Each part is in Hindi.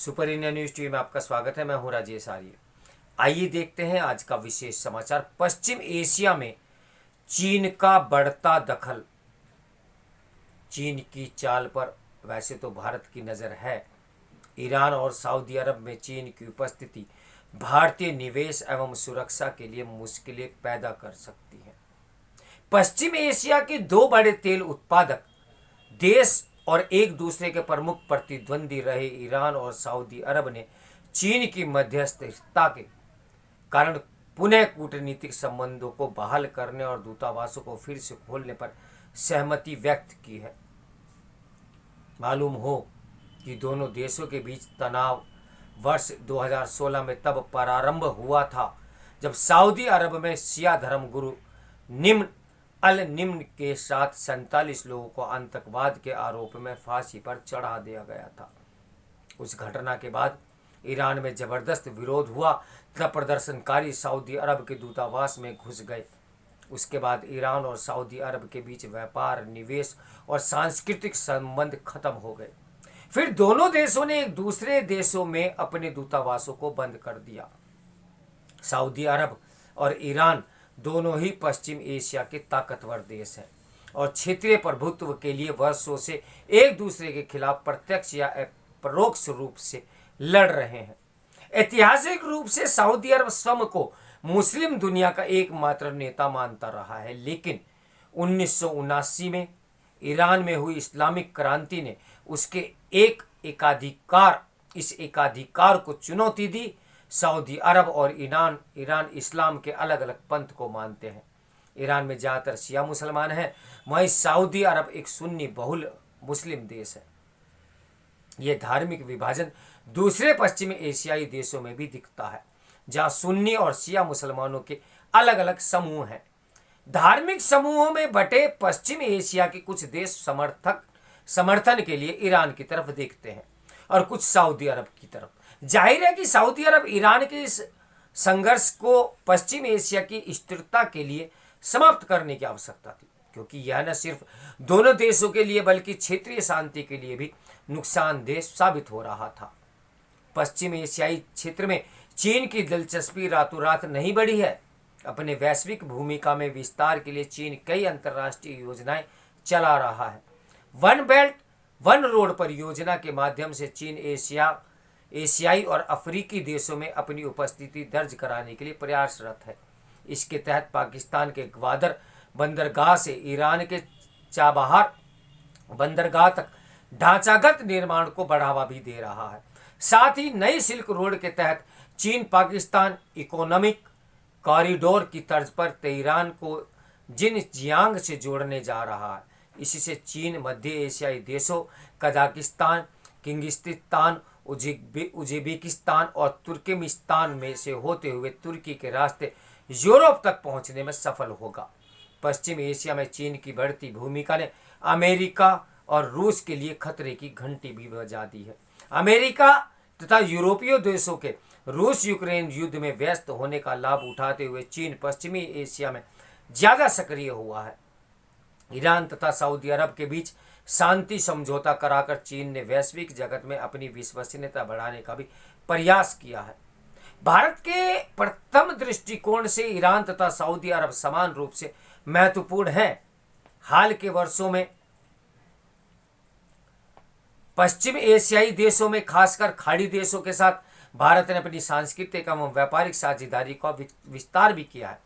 सुपर इंडिया न्यूज टीवी में आपका स्वागत है। मैं हूं राजेश आर्य। आइए देखते हैं आज का विशेष समाचार। पश्चिम एशिया में चीन का बढ़ता दखल। चीन की चाल पर वैसे तो भारत की नज़र है। ईरान और सऊदी अरब में चीन की उपस्थिति भारतीय निवेश एवं सुरक्षा के लिए मुश्किलें पैदा कर सकती है। पश्चिम एशिया के दो बड़े तेल उत्पादक देश और एक दूसरे के प्रमुख प्रतिद्वंदी रहे ईरान और सऊदी अरब ने चीन की मध्यस्थता के कारण पुनः कूटनीतिक संबंधों को बहाल करने और दूतावासों को फिर से खोलने पर सहमति व्यक्त की है। मालूम हो कि दोनों देशों के बीच तनाव वर्ष 2016 में तब प्रारंभ हुआ था जब सऊदी अरब में शिया धर्मगुरु निम्न अल निम्न के साथ 47 लोगों को आतंकवाद के आरोप में फांसी पर चढ़ा दिया गया था। उस घटना के बाद ईरान में जबरदस्त विरोध हुआ तथा प्रदर्शनकारी सऊदी अरब के दूतावास में घुस गए। उसके बाद ईरान और सऊदी अरब के बीच व्यापार, निवेश और सांस्कृतिक संबंध खत्म हो गए। फिर दोनों देशों ने एक दूसरे देशों में अपने दूतावासों को बंद कर दिया। सऊदी अरब और ईरान दोनों ही पश्चिम एशिया के ताकतवर देश हैं और क्षेत्रीय प्रभुत्व के लिए वर्षों से एक दूसरे के खिलाफ प्रत्यक्ष या परोक्ष रूप से लड़ रहे हैं। ऐतिहासिक रूप से सऊदी अरब स्वयं को मुस्लिम दुनिया का एकमात्र नेता मानता रहा है, लेकिन 1979 में ईरान में हुई इस्लामिक क्रांति ने उसके इस एकाधिकार को चुनौती दी। सऊदी अरब और ईरान इस्लाम के अलग अलग पंथ को मानते हैं। ईरान में ज़्यादातर शिया मुसलमान हैं, वहीं सऊदी अरब एक सुन्नी बहुल मुस्लिम देश है। ये धार्मिक विभाजन दूसरे पश्चिमी एशियाई देशों में भी दिखता है, जहाँ सुन्नी और शिया मुसलमानों के अलग अलग समूह हैं। धार्मिक समूहों में बटे पश्चिम एशिया के कुछ देश समर्थन के लिए ईरान की तरफ देखते हैं और कुछ सऊदी अरब की तरफ। जाहिर है कि सऊदी अरब ईरान के इस संघर्ष को पश्चिम एशिया की स्थिरता के लिए समाप्त करने की आवश्यकता थी, क्योंकि यह न सिर्फ दोनों देशों के लिए बल्कि क्षेत्रीय शांति के लिए भी नुकसानदेह साबित हो रहा था। पश्चिम एशियाई क्षेत्र में चीन की दिलचस्पी रातों रात नहीं बढ़ी है। अपने वैश्विक भूमिका में विस्तार के लिए चीन कई अंतर्राष्ट्रीय योजनाएं चला रहा है। वन बेल्ट वन रोड परियोजना के माध्यम से चीन एशियाई और अफ्रीकी देशों में अपनी उपस्थिति दर्ज कराने के लिए प्रयासरत है। इसके तहत पाकिस्तान के ग्वादर बंदरगाह से ईरान के चाबहार बंदरगाह तक ढांचागत निर्माण को बढ़ावा भी दे रहा है। साथ ही नई सिल्क रोड के तहत चीन पाकिस्तान इकोनॉमिक कॉरिडोर की तर्ज पर तेहरान को जिनजियांग से जोड़ने जा रहा है। इससे चीन मध्य एशियाई देशों कजाकिस्तान, किर्गिस्तान, उज्बेकिस्तान और तुर्कमेनिस्तान में से होते हुए तुर्की के रास्ते यूरोप तक पहुंचने में सफल होगा। पश्चिम एशिया में चीन की बढ़ती भूमिका ने अमेरिका और रूस के लिए खतरे की घंटी भी बजा दी है। अमेरिका तथा यूरोपीय देशों के रूस यूक्रेन युद्ध में व्यस्त होने का लाभ उठाते हुए चीन पश्चिमी एशिया में ज़्यादा सक्रिय हुआ है। ईरान तथा सऊदी अरब के बीच शांति समझौता कराकर चीन ने वैश्विक जगत में अपनी विश्वसनीयता बढ़ाने का भी प्रयास किया है। भारत के प्रथम दृष्टिकोण से ईरान तथा सऊदी अरब समान रूप से महत्वपूर्ण हैं। हाल के वर्षों में पश्चिम एशियाई देशों में खासकर खाड़ी देशों के साथ भारत ने अपनी सांस्कृतिक एवं व्यापारिक साझेदारी का विस्तार भी किया है।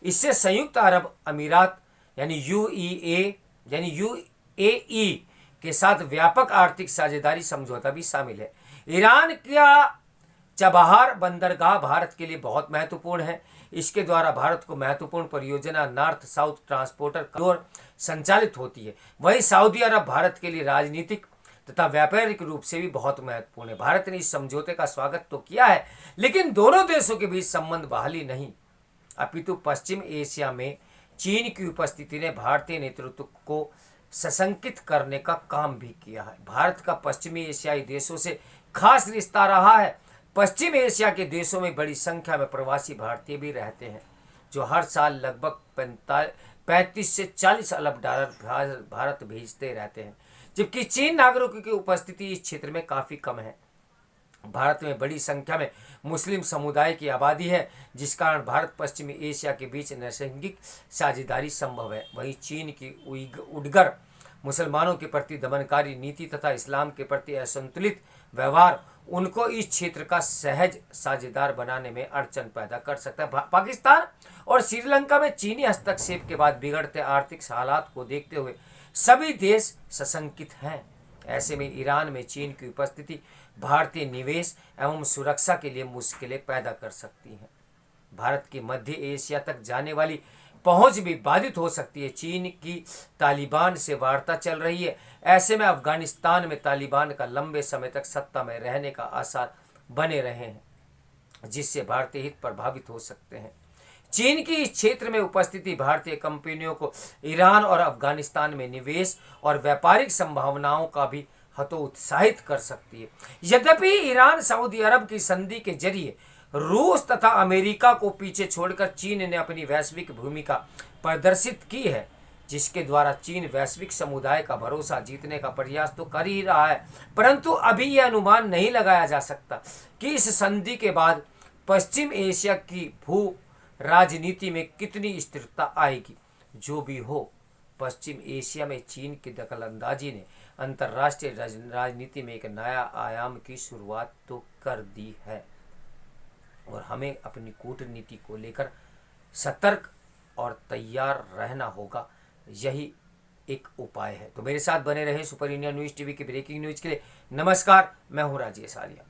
इससे संयुक्त अरब अमीरात यूएई के साथ व्यापक आर्थिक साझेदारी समझौता भी शामिल है। ईरान का चबहार बंदरगाह भारत के लिए बहुत महत्वपूर्ण है। इसके द्वारा भारत को महत्वपूर्ण परियोजना नॉर्थ साउथ ट्रांसपोर्टर कॉरिडोर संचालित होती है। वहीं सऊदी अरब भारत के लिए राजनीतिक तथा व्यापारिक रूप से भी बहुत महत्वपूर्ण है। भारत ने इस समझौते का स्वागत तो किया है, लेकिन दोनों देशों के बीच संबंध बहाली नहीं, अपितु पश्चिम एशिया में चीन की उपस्थिति ने भारतीय नेतृत्व को सशंकित करने का काम भी किया है। भारत का पश्चिमी एशियाई देशों से खास रिश्ता रहा है। पश्चिम एशिया के देशों में बड़ी संख्या में प्रवासी भारतीय भी रहते हैं, जो हर साल लगभग 35 से 40 अरब डॉलर भारत भेजते रहते हैं, जबकि चीन नागरिकों की उपस्थिति इस क्षेत्र में काफ़ी कम है। भारत में बड़ी संख्या में मुस्लिम समुदाय की आबादी है, जिस कारण भारत पश्चिमी एशिया के बीच नैसर्गिक साझेदारी संभव है। वहीं चीन की उइगर मुसलमानों के प्रति दमनकारी नीति तथा इस्लाम के प्रति असंतुलित व्यवहार उनको इस क्षेत्र का सहज साझेदार बनाने में अड़चन पैदा कर सकता है। पाकिस्तान और श्रीलंका में चीनी हस्तक्षेप के बाद बिगड़ते आर्थिक हालात को देखते हुए सभी देश सशंकित हैं। ऐसे में ईरान में चीन की उपस्थिति भारतीय निवेश एवं सुरक्षा के लिए मुश्किलें पैदा कर सकती हैं। भारत की मध्य एशिया तक जाने वाली पहुंच भी बाधित हो सकती है। चीन की तालिबान से वार्ता चल रही है। ऐसे में अफगानिस्तान में तालिबान का लंबे समय तक सत्ता में रहने का आसार बने रहे हैं, जिससे भारतीय हित प्रभावित हो सकते हैं। चीन की इस क्षेत्र में उपस्थिति भारतीय कंपनियों को ईरान और अफगानिस्तान में निवेश और व्यापारिक संभावनाओं का भी हतोत्साहित कर सकती है। यद्यपि ईरान सऊदी अरब की संधि के जरिए रूस तथा अमेरिका को पीछे छोड़कर चीन ने अपनी वैश्विक भूमिका प्रदर्शित की है, जिसके द्वारा चीन वैश्विक समुदाय का भरोसा जीतने का प्रयास तो कर ही रहा है, परंतु अभी यह अनुमान नहीं लगाया जा सकता कि इस संधि के बाद पश्चिम एशिया की भू राजनीति में कितनी स्थिरता आएगी। जो भी हो, पश्चिम एशिया में चीन की दखलंदाजी ने अंतर्राष्ट्रीय राजनीति में एक नया आयाम की शुरुआत तो कर दी है और हमें अपनी कूटनीति को लेकर सतर्क और तैयार रहना होगा। यही एक उपाय है। तो मेरे साथ बने रहे सुपर इंडिया न्यूज़ टीवी के ब्रेकिंग न्यूज़ के लिए। नमस्कार, मैं हूँ राजेश आर्या।